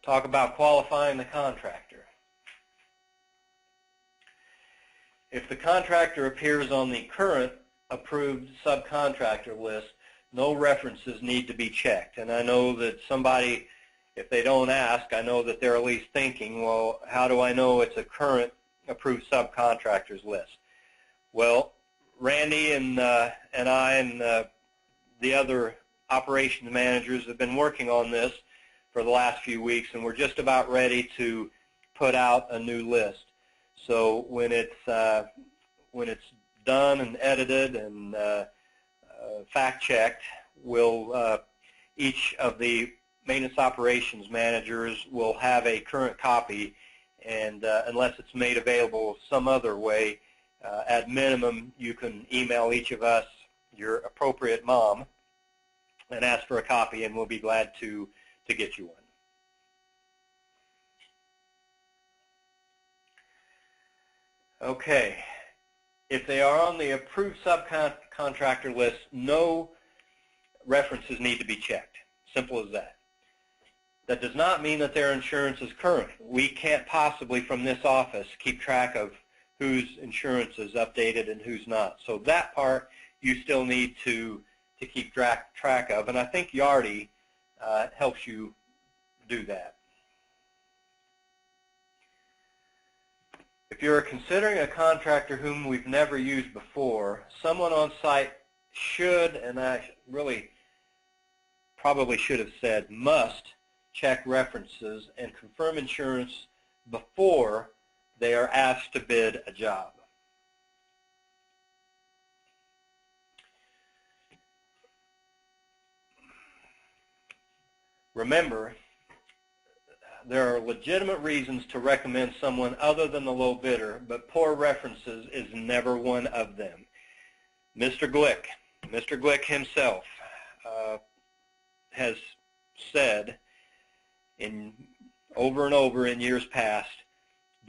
talk about qualifying the contractor. If the contractor appears on the current approved subcontractor list, no references need to be checked. And I know that somebody, if they don't ask, I know that they're at least thinking, well, how do I know it's a current approved subcontractors list? Well, Randy and I and the other operations managers have been working on this for the last few weeks, and we're just about ready to put out a new list. So when it's done and edited and fact-checked, each of the maintenance operations managers will have a current copy, and unless it's made available some other way, at minimum, you can email each of us, your appropriate mom, and ask for a copy, and we'll be glad to get you one. Okay. If they are on the approved subcontractor list, no references need to be checked. Simple as that. That does not mean that their insurance is current. We can't possibly, from this office, keep track of whose insurance is updated and who's not. So that part you still need to keep track of, and I think Yardi helps you do that. If you're considering a contractor whom we've never used before, someone on site should, and I really probably should have said must, check references and confirm insurance before they are asked to bid a job. Remember, there are legitimate reasons to recommend someone other than the low bidder, but poor references is never one of them. Mr. Glick himself has said over and over in years past,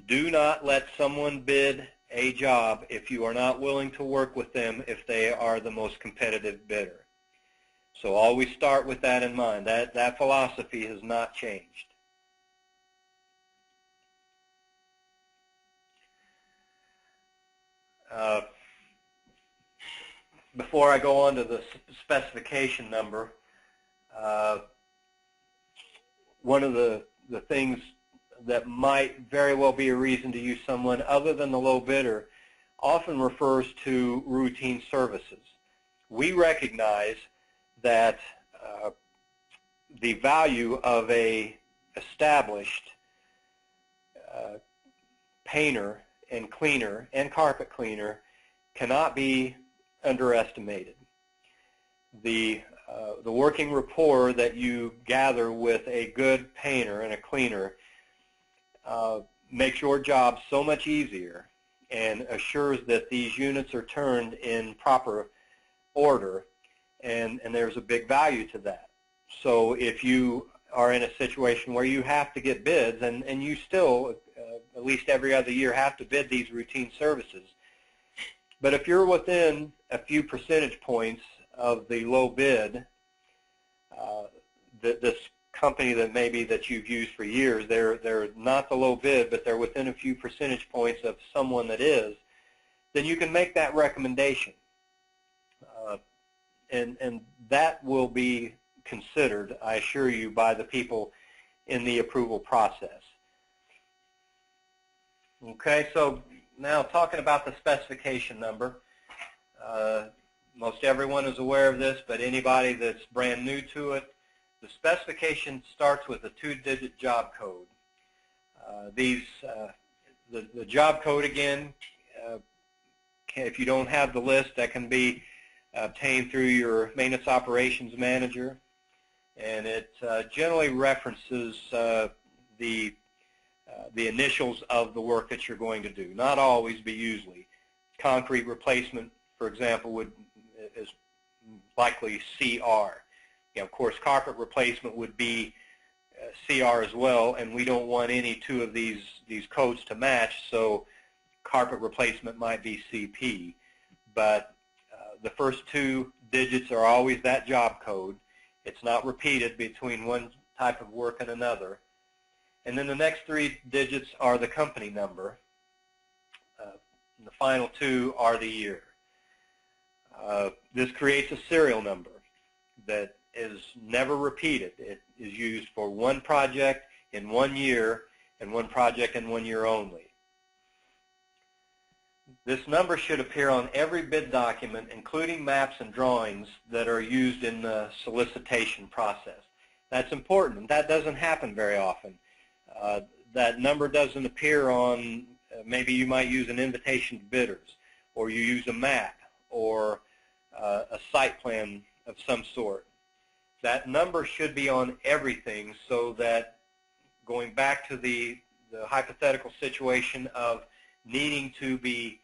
do not let someone bid a job if you are not willing to work with them if they are the most competitive bidder. So always start with that in mind. That philosophy has not changed. Before I go on to the specification number, one of the things that might very well be a reason to use someone other than the low bidder often refers to routine services. We recognize that the value of a established painter and cleaner and carpet cleaner cannot be underestimated. The working rapport that you gather with a good painter and a cleaner makes your job so much easier and assures that these units are turned in proper order, and there's a big value to that. So if you are in a situation where you have to get bids, and you still, at least every other year, have to bid these routine services, but if you're within a few percentage points of the low bid, this company that you've used for years, they're not the low bid, but they're within a few percentage points of someone that is, then you can make that recommendation. And that will be considered, I assure you, by the people in the approval process. Okay, so now talking about the specification number. Most everyone is aware of this, but anybody that's brand new to it, the specification starts with a 2-digit job code. The job code, again, if you don't have the list, that can be obtained through your maintenance operations manager, and it generally references the initials of the work that you're going to do. Not always, but usually. Concrete replacement, for example, is likely CR. Of course, carpet replacement would be CR as well, and we don't want any two of these codes to match, so carpet replacement might be CP. But the first 2 digits are always that job code. It's not repeated between one type of work and another. And then the next 3 digits are the company number. And the final 2 are the year. This creates a serial number that is never repeated. It is used for one project in 1 year and one project in 1 year only. This number should appear on every bid document, including maps and drawings that are used in the solicitation process. That's important, and that doesn't happen very often. That number doesn't appear on, maybe you might use an invitation to bidders, or you use a map, or a site plan of some sort. That number should be on everything, so that, going back to the hypothetical situation of needing to be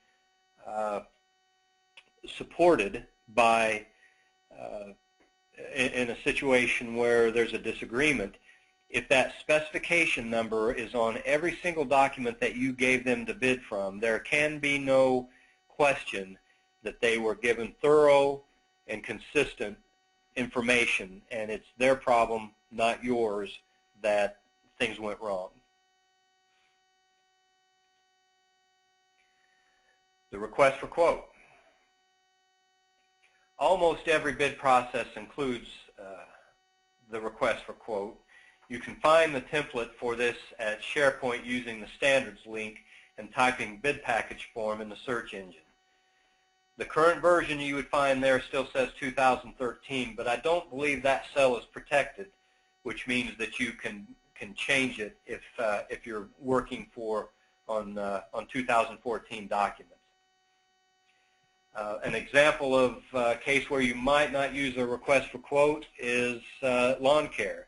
supported by, in a situation where there's a disagreement, if that specification number is on every single document that you gave them to bid from, there can be no question that they were given thorough and consistent information, and it's their problem, not yours, that things went wrong. The request for quote. Almost every bid process includes the request for quote. You can find the template for this at SharePoint using the standards link and typing bid package form in the search engine. The current version you would find there still says 2013, but I don't believe that cell is protected, which means that you can change it if you're working on 2014 documents. An example of a case where you might not use a request for quote is lawn care.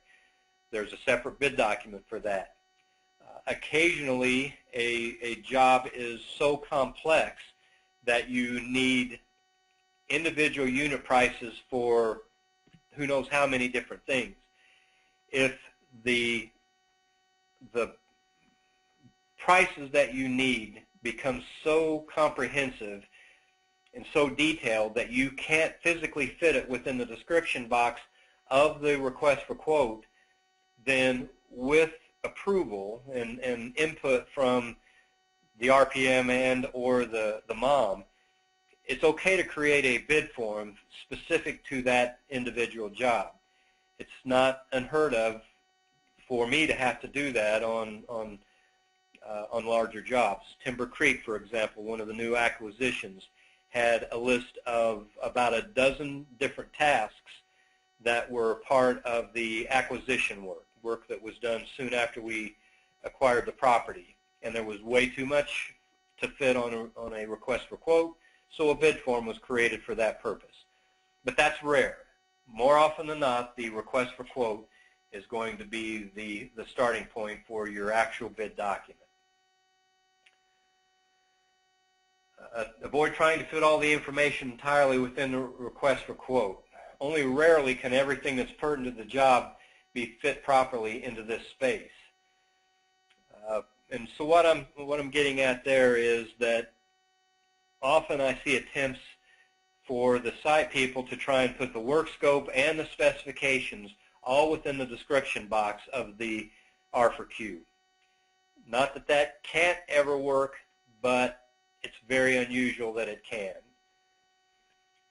There's a separate bid document for that. Occasionally, a job is so complex that you need individual unit prices for who knows how many different things. If the prices that you need become so comprehensive and so detailed that you can't physically fit it within the description box of the request for quote, then with approval and input from the RPM and or the MOM, it's okay to create a bid form specific to that individual job. It's not unheard of for me to have to do that on larger jobs. Timber Creek, for example, one of the new acquisitions, had a list of about a dozen different tasks that were part of the acquisition work that was done soon after we acquired the property. And there was way too much to fit on a request for quote, so a bid form was created for that purpose. But that's rare. More often than not, the request for quote is going to be the starting point for your actual bid document. Avoid trying to fit all the information entirely within the request for quote. Only rarely can everything that's pertinent to the job be fit properly into this space. And so what I'm getting at there is that often I see attempts for the site people to try and put the work scope and the specifications all within the description box of the R4Q. Not that that can't ever work, but it's very unusual that it can.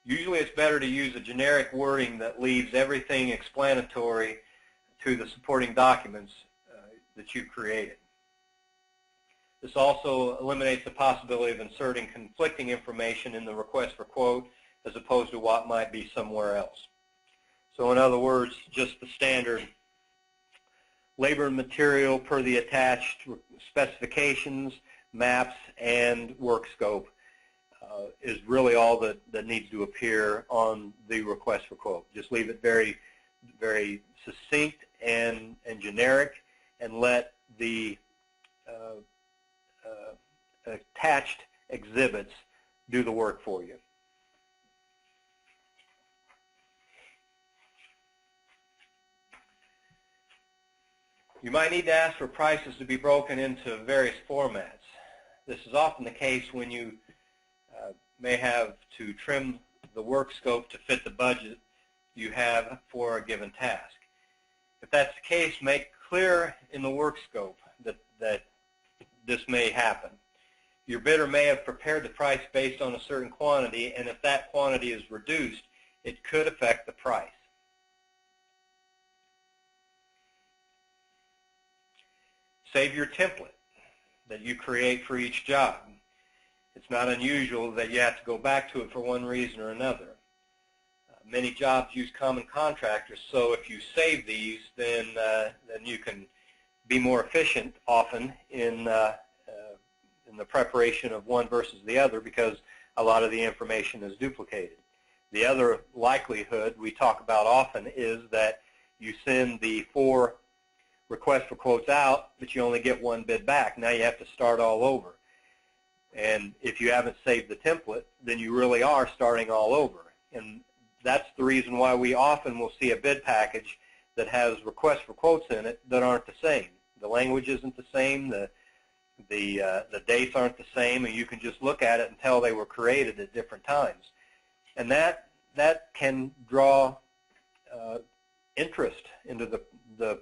Usually it's better to use a generic wording that leaves everything explanatory to the supporting documents that you've created. This also eliminates the possibility of inserting conflicting information in the request for quote as opposed to what might be somewhere else. So in other words, just the standard labor and material per the attached specifications, maps, and work scope is really all that needs to appear on the request for quote. Just leave it very, very succinct and generic, and let the attached exhibits do the work for you. You might need to ask for prices to be broken into various formats. This is often the case when you may have to trim the work scope to fit the budget you have for a given task. If that's the case, make clear in the work scope that this may happen. Your bidder may have prepared the price based on a certain quantity, and if that quantity is reduced, it could affect the price. Save your template that you create for each job. It's not unusual that you have to go back to it for one reason or another. Many jobs use common contractors, so if you save these, then you can be more efficient often in the preparation of one versus the other, because a lot of the information is duplicated. The other likelihood we talk about often is that you send the 4 requests for quotes out, but you only get 1 bid back. Now you have to start all over. And if you haven't saved the template, then you really are starting all over. And that's the reason why we often will see a bid package that has requests for quotes in it that aren't the same. The language isn't the same, the dates aren't the same, and you can just look at it and tell they were created at different times. And that can draw interest into the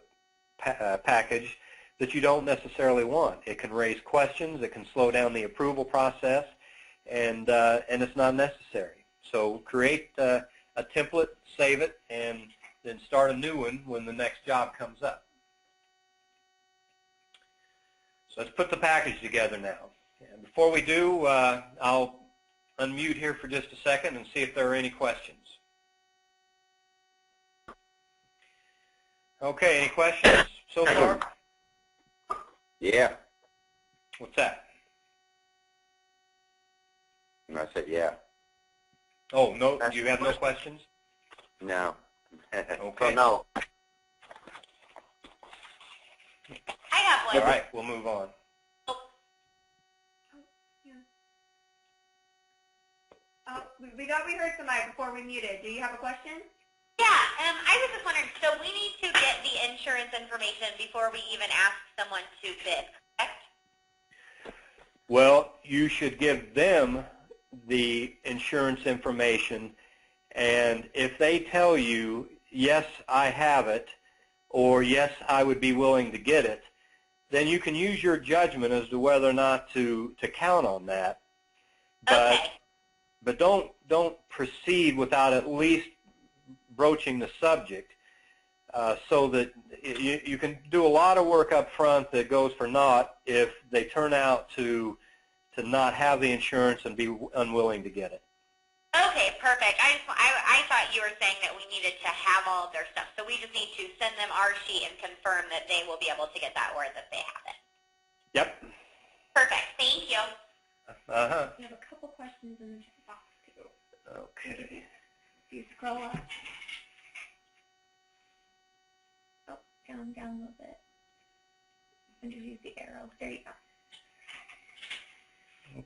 package that you don't necessarily want. It can raise questions, it can slow down the approval process, and it's not necessary. So create a template, save it, and then start a new one when the next job comes up. So let's put the package together now. And before we do, I'll unmute here for just a second and see if there are any questions. Okay, any questions so far? Yeah. What's that? And I said, yeah. Oh, no, you have no questions? No. Okay. Oh, no. I have one. All right, we'll move on. We thought we heard somebody before we muted. Do you have a question? Yeah, I was just wondering, so we need to get the insurance information before we even ask someone to bid, correct? Well, you should give them the insurance information, and if they tell you, yes, I have it, or yes, I would be willing to get it, then you can use your judgment as to whether or not to count on that. But, okay. But don't proceed without at least broaching the subject, so that you can do a lot of work up front that goes for naught if they turn out to not have the insurance and be unwilling to get it. Okay, perfect. I thought you were saying that we needed to have all of their stuff, so we just need to send them our sheet and confirm that they will be able to get that or that they have it. Yep. Perfect. Thank you. Uh-huh. We have a couple questions in the chat box, too. Okay. If you scroll up. Oh, down a little bit. And just use the arrow. There you go.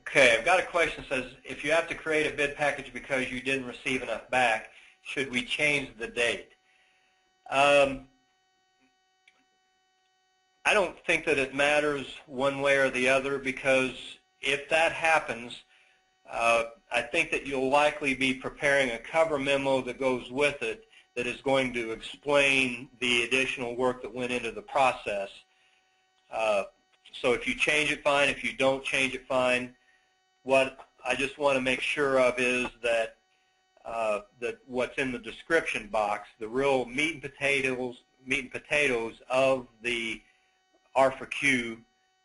Okay, I've got a question that says, if you have to create a bid package because you didn't receive enough back, should we change the date? I don't think that it matters one way or the other, because if that happens, I think that you'll likely be preparing a cover memo that goes with it that is going to explain the additional work that went into the process. So if you change it, fine. If you don't change it, fine. What I just want to make sure of is that that what's in the description box, the real meat and potatoes of the R4Q,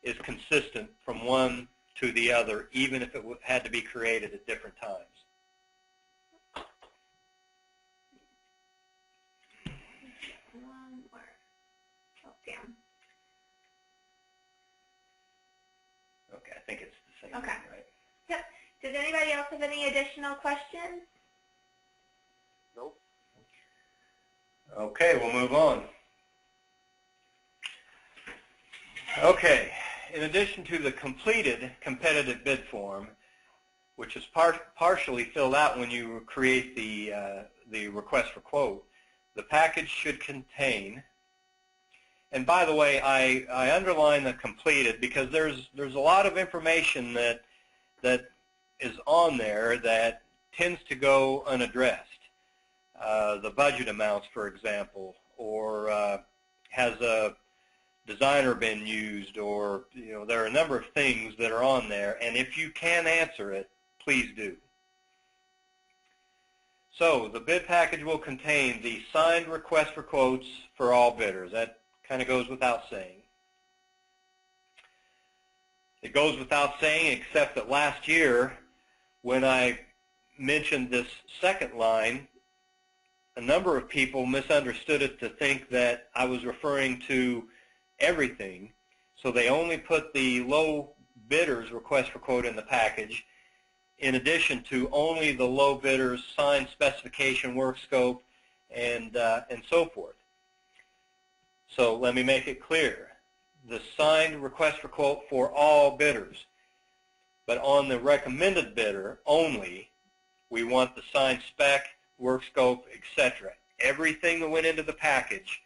is consistent from one to the other, even if it had to be created at different times. One more. Oh, down. Okay, I think it's the same Okay. thing, right? Yep. Does anybody else have any additional questions? Nope. Okay, we'll move on. Okay, in addition to the completed competitive bid form, which is partially filled out when you create the request for quote, the package should contain, and by the way, I underline the completed because there's a lot of information that is on there that tends to go unaddressed. The budget amounts, for example, or has a designer been used, or there are a number of things that are on there, and if you can answer it, please do. So the bid package will contain the signed request for quotes for all bidders. That kind of goes without saying. It goes without saying, except that last year when I mentioned this second line, a number of people misunderstood it to think that I was referring to everything, so they only put the low bidder's request for quote in the package, in addition to only the low bidder's signed specification, work scope, and so forth. So let me make it clear. The signed request for quote for all bidders, but on the recommended bidder only, we want the signed spec, work scope, etc. Everything that went into the package,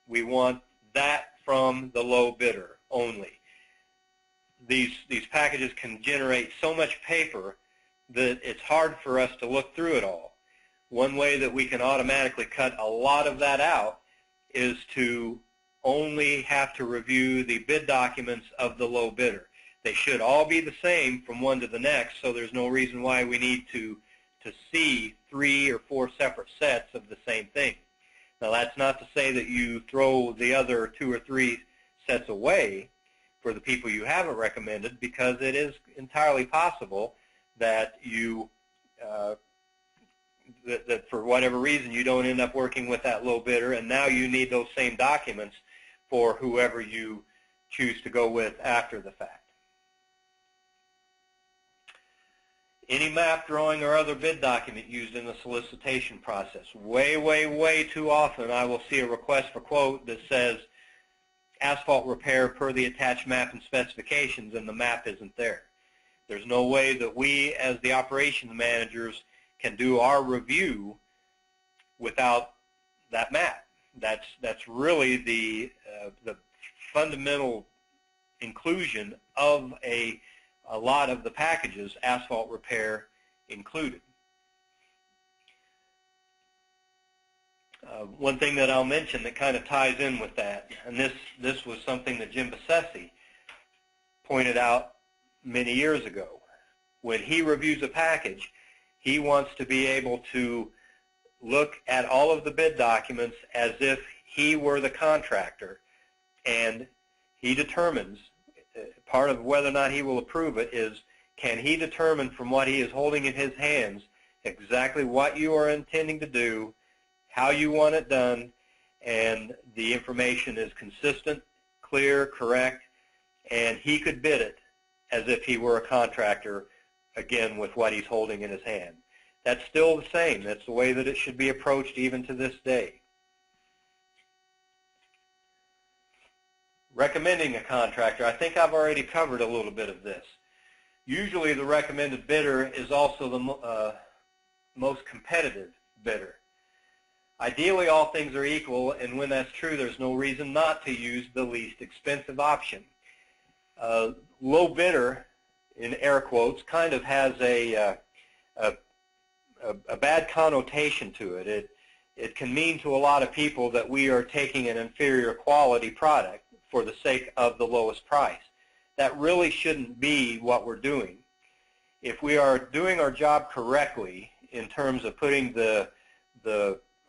we want that from the low bidder only. These packages can generate so much paper that it's hard for us to look through it all. One way that we can automatically cut a lot of that out is to only have to review the bid documents of the low bidder. They should all be the same from one to the next, so there's no reason why we need to see 3 or 4 separate sets of the same thing. Now, that's not to say that you throw the other 2 or 3 sets away for the people you haven't recommended, because it is entirely possible that you that for whatever reason you don't end up working with that low bidder, and now you need those same documents for whoever you choose to go with after the fact. Any map, drawing, or other bid document used in the solicitation process. Way, way, way too often I will see a request for quote that says asphalt repair per the attached map and specifications, and the map isn't there. There's no way that we as the operations managers can do our review without that map. That's really the fundamental inclusion of a lot of the packages, asphalt repair included. One thing that I'll mention that kind of ties in with that, and this was something that Jim Besessi pointed out many years ago. When he reviews a package, he wants to be able to look at all of the bid documents as if he were the contractor, and he determines, part of whether or not he will approve it is, can he determine from what he is holding in his hands exactly what you are intending to do, how you want it done, and the information is consistent, clear, correct, and he could bid it as if he were a contractor, again, with what he's holding in his hand. That's still the same. That's the way that it should be approached even to this day. Recommending a contractor, I think I've already covered a little bit of this. Usually the recommended bidder is also the most competitive bidder. Ideally, all things are equal, and when that's true, there's no reason not to use the least expensive option. Low bidder, in air quotes, kind of has a bad connotation to it. It can mean to a lot of people that we are taking an inferior quality product for the sake of the lowest price. That really shouldn't be what we're doing. If we are doing our job correctly in terms of putting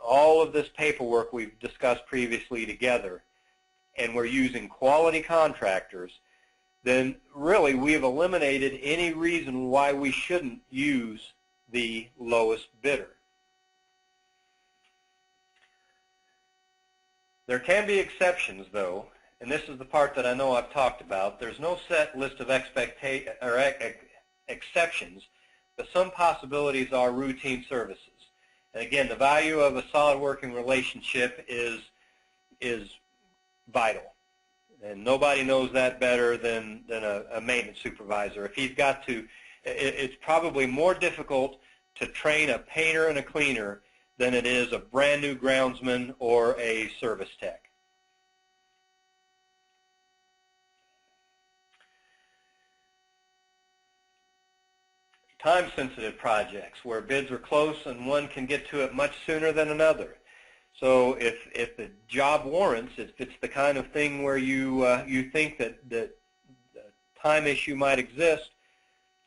all of this paperwork we've discussed previously together, and we're using quality contractors, then really we've eliminated any reason why we shouldn't use the lowest bidder. There can be exceptions, though, and this is the part that I know I've talked about. There's no set list of exceptions, but some possibilities are routine services. And again, the value of a solid working relationship is vital. And nobody knows that better than a maintenance supervisor. If he's got to, it's probably more difficult to train a painter and a cleaner than it is a brand new groundsman or a service tech. Time-sensitive projects where bids are close and one can get to it much sooner than another. So if the job warrants, if it's the kind of thing where you think that the time issue might exist,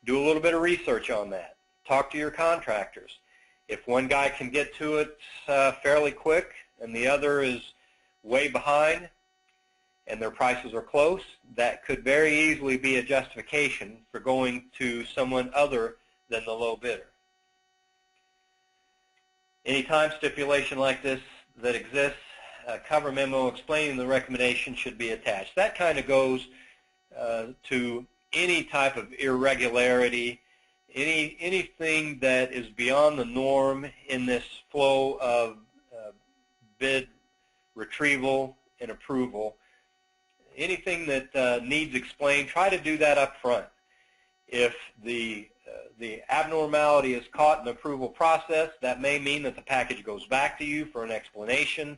do a little bit of research on that. Talk to your contractors. If one guy can get to it fairly quick and the other is way behind and their prices are close, that could very easily be a justification for going to someone other than the low bidder. Any time stipulation like this that exists, a cover memo explaining the recommendation should be attached. That kind of goes to any type of irregularity, anything that is beyond the norm in this flow of bid retrieval and approval. Anything that needs explained, try to do that up front. If the abnormality is caught in the approval process, that may mean that the package goes back to you for an explanation.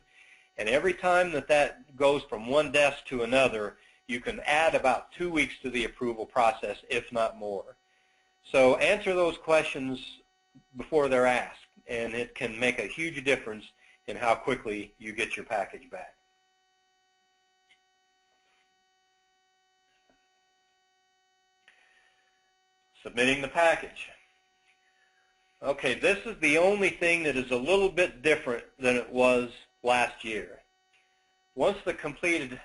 And every time that goes from one desk to another, you can add about 2 weeks to the approval process, if not more. So answer those questions before they're asked, and it can make a huge difference in how quickly you get your package back. Submitting the package. Okay, this is the only thing that is a little bit different than it was last year. Once a completed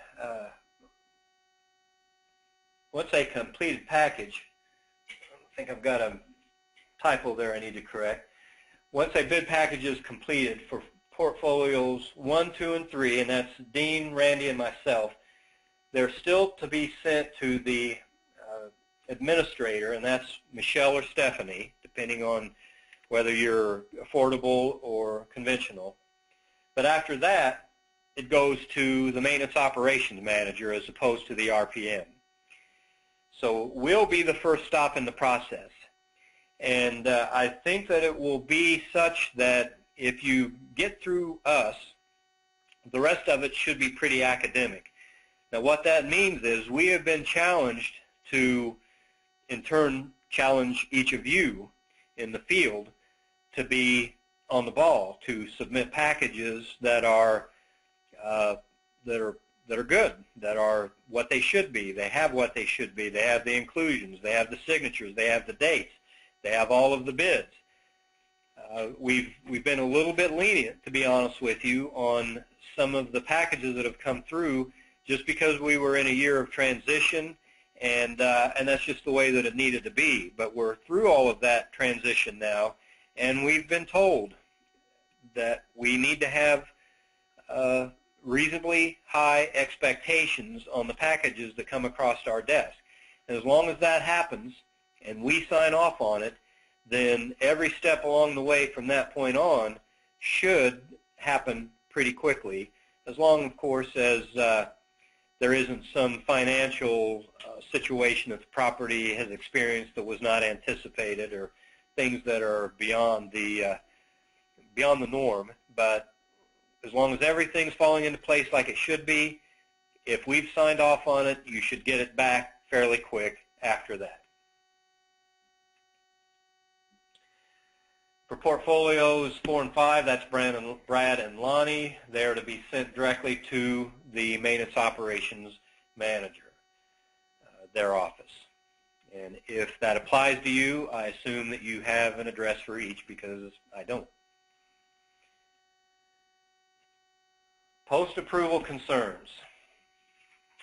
package, I think I've got a typo there I need to correct. Once a bid package is completed for portfolios 1, 2, and 3, and that's Dean, Randy, and myself, they're still to be sent to the administrator, and that's Michelle or Stephanie, depending on whether you're affordable or conventional. But after that, it goes to the maintenance operations manager as opposed to the RPM. So we'll be the first stop in the process. And I think that it will be such that if you get through us, the rest of it should be pretty academic. Now what that means is we have been challenged to, in turn, challenge each of you in the field to be on the ball, to submit packages that are good, that are what they should be. They have what they should be. They have the inclusions. They have the signatures. They have the dates. They have all of the bids. We've been a little bit lenient, to be honest with you, on some of the packages that have come through just because we were in a year of transition, and that's just the way that it needed to be. But we're through all of that transition now, and we've been told that we need to have reasonably high expectations on the packages that come across our desk. And as long as that happens and we sign off on it, then every step along the way from that point on should happen pretty quickly, as long, of course, as there isn't some financial situation that the property has experienced that was not anticipated, or things that are beyond the norm. But as long as everything's falling into place like it should be, if we've signed off on it, you should get it back fairly quick after that. For portfolios 4 and 5, that's Brad and Lonnie. They're to be sent directly to the maintenance operations manager, their office. And if that applies to you, I assume that you have an address for each, because I don't. Post-approval concerns.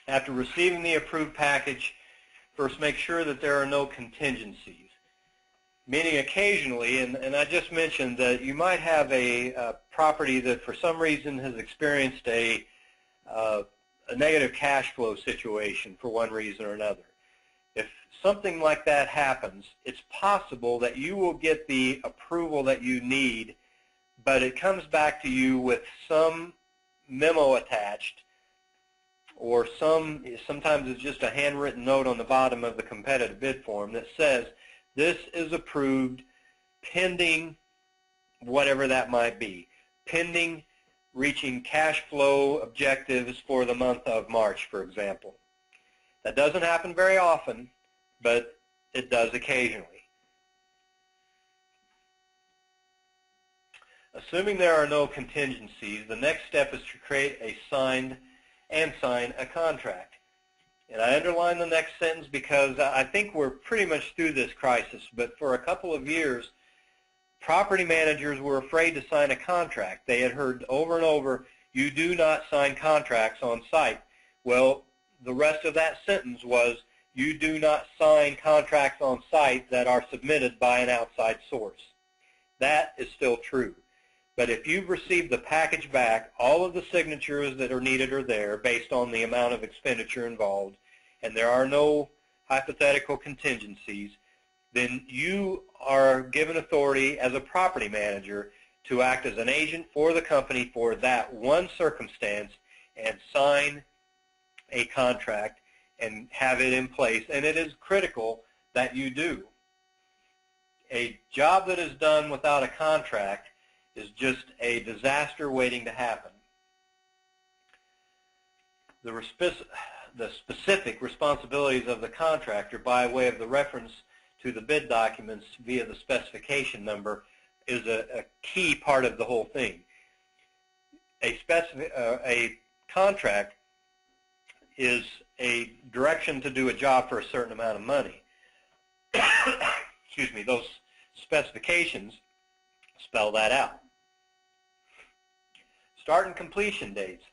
After receiving the approved package, first make sure that there are no contingencies. Meaning occasionally, and I just mentioned that you might have a property that for some reason has experienced a negative cash flow situation for one reason or another. If something like that happens, it's possible that you will get the approval that you need, but it comes back to you with some memo attached, or sometimes it's just a handwritten note on the bottom of the competitive bid form that says, this is approved pending whatever that might be, pending reaching cash flow objectives for the month of March, for example. That doesn't happen very often, but it does occasionally. Assuming there are no contingencies, the next step is to create a sign a contract. And I underline the next sentence because I think we're pretty much through this crisis, but for a couple of years, property managers were afraid to sign a contract. They had heard over and over, you do not sign contracts on site. Well, the rest of that sentence was, you do not sign contracts on site that are submitted by an outside source. That is still true. But if you've received the package back, all of the signatures that are needed are there based on the amount of expenditure involved, and there are no hypothetical contingencies, then you are given authority as a property manager to act as an agent for the company for that one circumstance and sign a contract and have it in place. And it is critical that you do. A job that is done without a contract is just a disaster waiting to happen. The specific responsibilities of the contractor by way of the reference to the bid documents via the specification number is a key part of the whole thing. A contract is a direction to do a job for a certain amount of money. Excuse me, those specifications spell that out. Start and completion dates.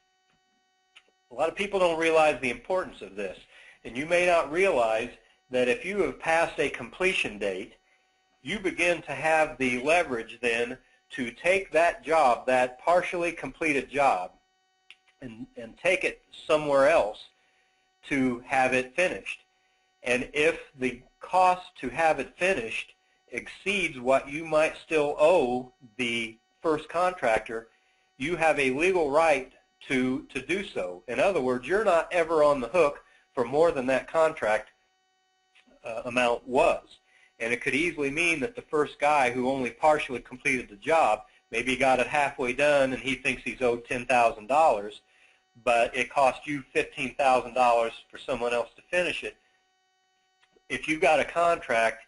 A lot of people don't realize the importance of this, and you may not realize that if you have passed a completion date, you begin to have the leverage then to take that job, that partially completed job, and take it somewhere else to have it finished. And if the cost to have it finished exceeds what you might still owe the first contractor, you have a legal right to do so. In other words, you're not ever on the hook for more than that contract amount was. And it could easily mean that the first guy who only partially completed the job maybe got it halfway done and he thinks he's owed $10,000, but it cost you $15,000 for someone else to finish it. If you've got a contract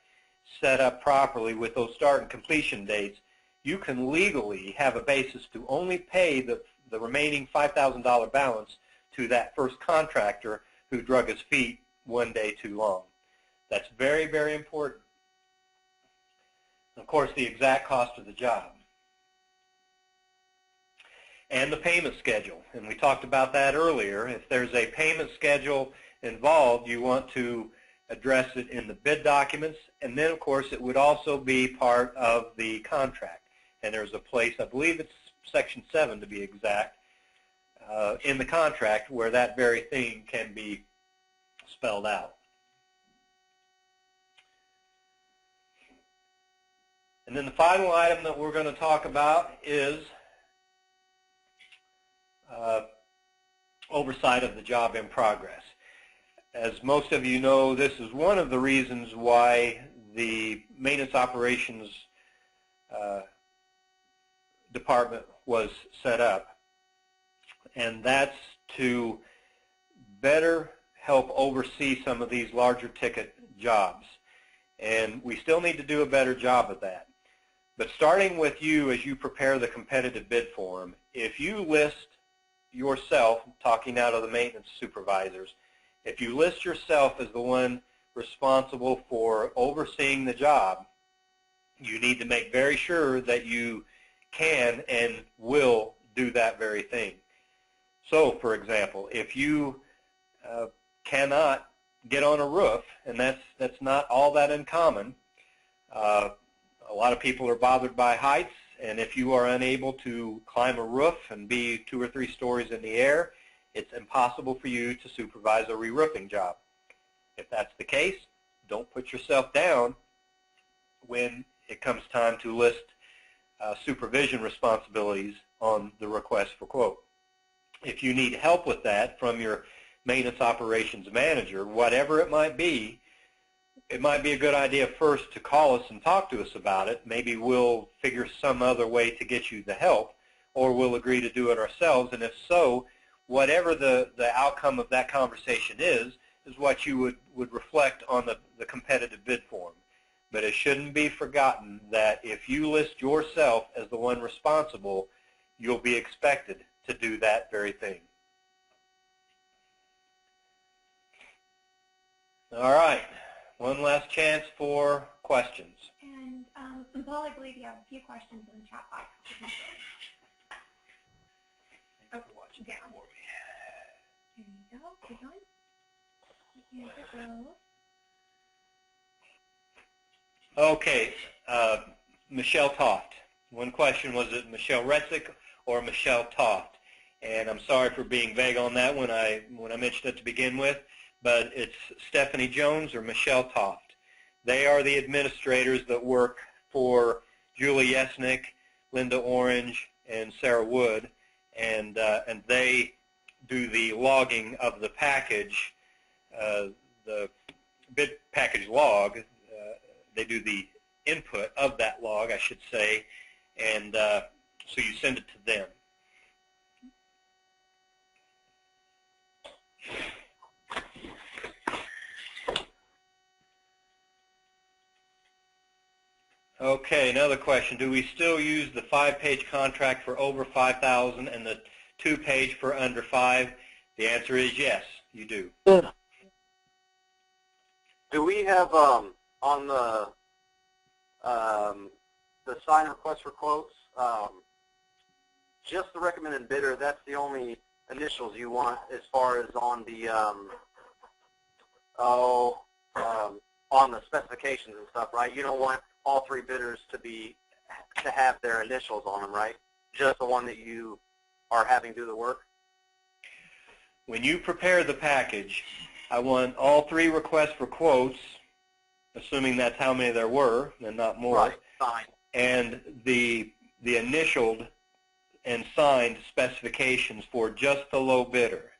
set up properly with those start and completion dates, you can legally have a basis to only pay the remaining $5,000 balance to that first contractor who drug his feet one day too long. That's very, very important. Of course, the exact cost of the job. And the payment schedule. And we talked about that earlier. If there's a payment schedule involved, you want to address it in the bid documents. And then, of course, it would also be part of the contract. And there's a place, I believe it's Section 7 to be exact, in the contract where that very thing can be spelled out. And then the final item that we're going to talk about is oversight of the job in progress. As most of you know, this is one of the reasons why the maintenance operations department was set up, and that's to better help oversee some of these larger ticket jobs. And we still need to do a better job of that. But starting with you as you prepare the competitive bid form, if you list yourself, talking out of the maintenance supervisors, if you list yourself as the one responsible for overseeing the job, you need to make very sure that you can and will do that very thing. So, for example, if you cannot get on a roof, and that's not all that uncommon, a lot of people are bothered by heights, and if you are unable to climb a roof and be 2 or 3 stories in the air, it's impossible for you to supervise a re-roofing job. If that's the case, don't put yourself down when it comes time to list supervision responsibilities on the request for quote. If you need help with that from your maintenance operations manager, whatever it might be a good idea first to call us and talk to us about it. Maybe we'll figure some other way to get you the help, or we'll agree to do it ourselves. And if so, whatever the outcome of that conversation is what you would reflect on the competitive bid form. but it shouldn't be forgotten that if you list yourself as the one responsible, you'll be expected to do that very thing. All right, one last chance for questions. And Paul, I believe you have a few questions in the chat box. Oh, down. There you go. Keep going. Here's it goes. Okay, Michelle Toft. One question, was it Michelle Retzik or Michelle Toft? And I'm sorry for being vague on that when I mentioned it to begin with, but it's Stephanie Jones or Michelle Toft. They are the administrators that work for Julie Yesnick, Linda Orange, and Sarah Wood, and they do the logging of the package, the bid package log. They do the input of that log, I should say, and so you send it to them. Okay, another question. Do we still use the 5-page contract for over 5,000 and the 2-page for under 5? The answer is yes, you do. Do we have on the sign request for quotes, just the recommended bidder? That's the only initials you want as far as on the on the specifications and stuff, right? You don't want all 3 bidders to have their initials on them, right? Just the one that you are having do the work? When you prepare the package, I want all 3 requests for quotes, assuming that's how many there were, and not more. Right, fine. And the initialed and signed specifications for just the low bidder.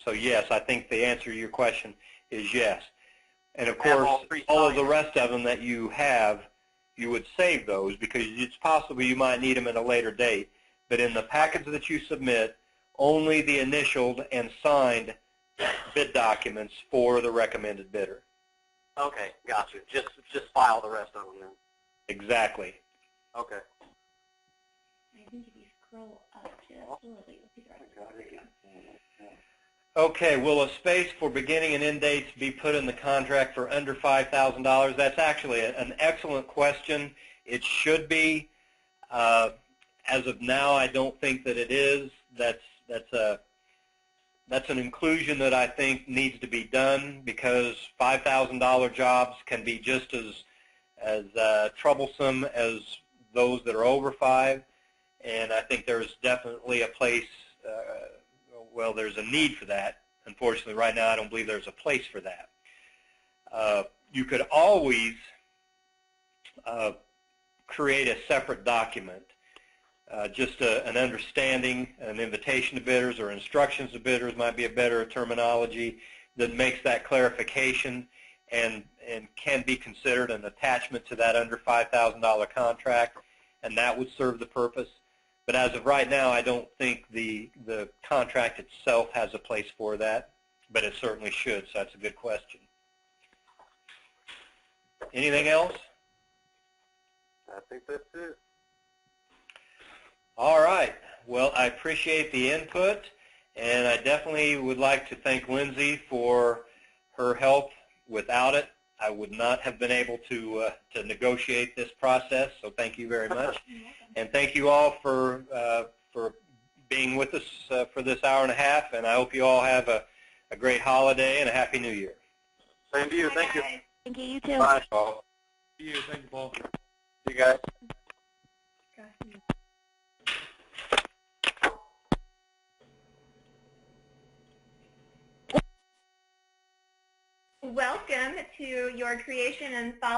So yes, I think the answer to your question is yes. And of course, all of the rest of them that you have, you would save those because it's possible you might need them at a later date. But in the package that you submit, only the initialed and signed bid documents for the recommended bidder. Okay, gotcha. Just file the rest of them then. Exactly. Okay. I think if you scroll up just a little bit, you'll see the rest. Okay, will a space for beginning and end dates be put in the contract for under $5,000? That's actually an excellent question. It should be. As of now, I don't think that it is. That's an inclusion that I think needs to be done because $5,000 jobs can be just as troublesome as those that are over 5, and I think there's definitely a place. Well, there's a need for that. Unfortunately, right now, I don't believe there's a place for that. You could always create a separate document, just an understanding, an invitation to bidders or instructions to bidders might be a better terminology that makes that clarification and can be considered an attachment to that under $5,000 contract, and that would serve the purpose. But as of right now, I don't think the contract itself has a place for that, but it certainly should, so that's a good question. Anything else? I think that's it. All right. Well, I appreciate the input, and I definitely would like to thank Lindsay for her help. Without it, I would not have been able to negotiate this process, so thank you very much. And thank you all for being with us for this hour and a half, and I hope you all have a great holiday and a Happy New Year. Same to you. Thank you. Thank you, you too. Bye. Paul. Thank you. Thank you, Paul. See you guys. Welcome to your creation and follow